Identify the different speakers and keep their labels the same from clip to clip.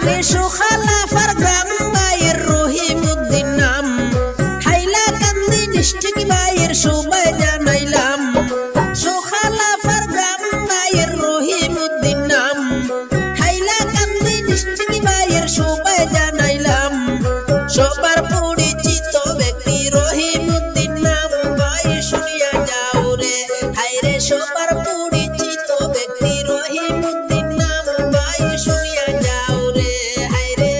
Speaker 1: আরে সুখালা ফারগ্রাম বাইয়ের রহিমউদ্দিন নাম, হাইলাকান্দি ডিস্ট্রিক্ট বাইয়ের সবাই জানাইলাম। সুখালা ফারগ্রাম বাইয়ের রহিমউদ্দিন নাম, হাইলাকান্দি ডিস্ট্রিক্ট বাইয়ের সবাই জানাইলাম। সবার পরিচিত ব্যক্তি রহিমউদ্দিন নাম, ভাই শুনিয়া যাও রে হায়রে। সবার পরিচিত ব্যক্তি রহিমউদ্দিন নাম, ভাই শুনিয়া যাও রে হায়রে।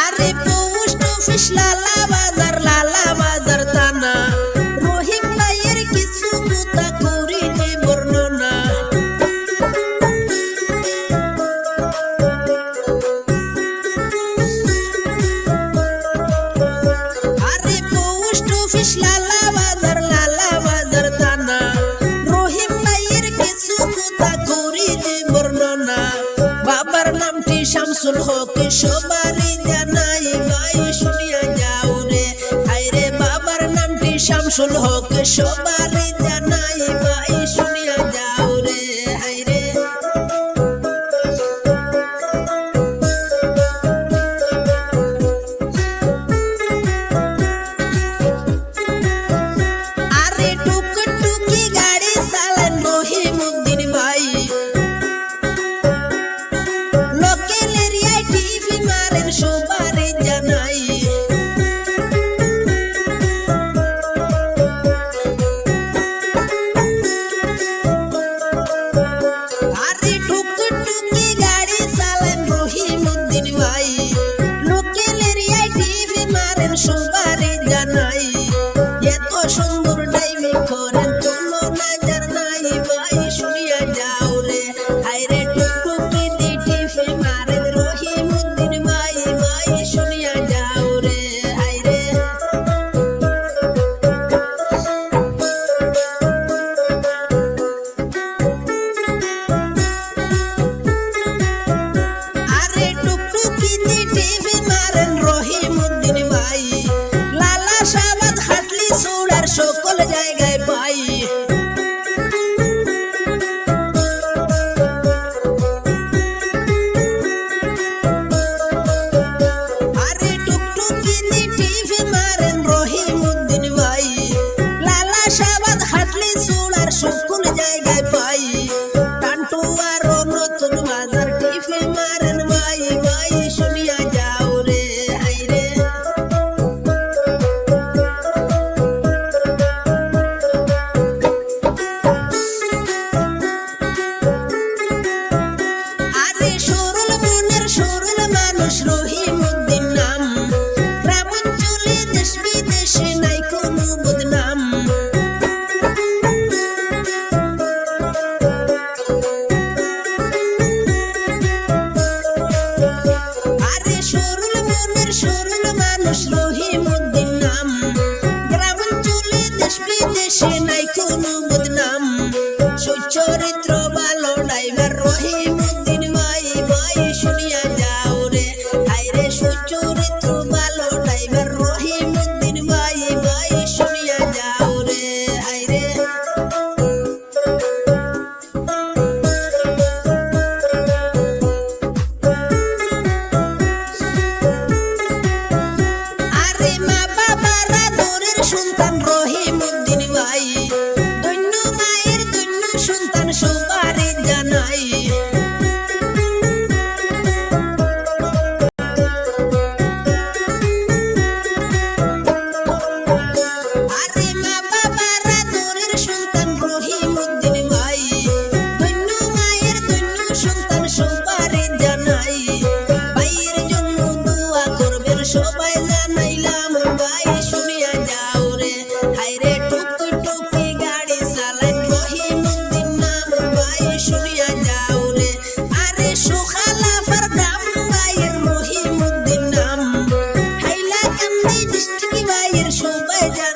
Speaker 1: আরে পোস্ট অফিস লালা বাজার থানা, রহিম ভাইয়ের কিছু কথা করিনি বর্ণনা। আরে পোস্ট অফিস লালা বাজার থানা, রহিম ভাইয়ের কিছু কথা করিনি বর্ণনা। বাবার নামটি শামসুল হক, সবারই জানাই ভাই শুনিয়া যাও রে হায়রে। বাবার নামটি শামসুল হক, সবারই জানাই ভাই শুনিয়া যাও রে হায়রে। আরে টুকটুকি গাড়ি চালান রহিমউদ্দিন ভাই, লোকাল এরিয়ায় টিভি মারেন সবারই জানাই। আরে টুকটুকি গাড়ি চালান রহিমউদ্দিন ভাই, লোকাল এরিয়ায় টিভি মারেন সবারই জানাই। এত সুন্দর ড্রাইভিং করেন তুলনা যার নাই, ভাই শুনিয়া যাও রে হায়রে। টুকটুকি টিভি মারেন রহিমউদ্দিন ভাই, ভাই শুনিয়া যাও রে হায়রে। আরে টুকটুকি টিভি মারেন রহিমউদ্দিন ভাই, লালা শাহবাজ হাটলি সুরার সকল জায়গায় পাই। আরে টুকটুকি টিভি মারেন রহিমউদ্দিন ভাই, লালা শাহবাজ হাটলি সুরার সকল জায়গায় পাই। টান্টুয়ার নতুন বাজার টিভি মারেন ভাই, ভাই শুনিয়া যাও রে হায়রে। আরে সরল মনের সরল মানুষ রহিমউদ্দিন নাম, গ্রামাঞ্চলে দেশ বিদেশে নাই কোনো বদনাম। আরে সরল মনের সরল মানুষ রহিমউদ্দিন নাম, গ্রামাঞ্চলে দেশ বিদেশে নাই কোনো বদনাম। সুচরিত্র ভালো ড্রাইভার রহিমউদ্দিন ভাই, ভাই শুনিয়া যাও রে হায়রে। সুচরিত্র ভালো ড্রাইভার রহিমউদ্দিন ভাই, ভাই শুনিয়া যাও রে হায়রে। আরে মা বাবার আদরের সন্তান রহিমউদ্দিন ভাই, ধন্য মায়ের ধন্য সন্তান সবারই জানাই। আরে মা বাবার আদরের সন্তান রহিমউদ্দিন ভাই, ধন্য মায়ের ধন্য সন্তান সবারই জানাই। ভাইয়ের জন্য দোয়া করবেন সবাই জানাইলাম, ভাই শুনিয়া যাও রে হায়রে। টুকটুকি গাড়ি চালান রহিমউদ্দিন নাম, ভাই শুনিয়া যাও রে। আরে সুখালা ফারগ্রাম বাইয়ের রহিমউদ্দিন নাম, হাইলাকান্দি ডিস্ট্রিক্ট বাইয়ের সবাই জানাই।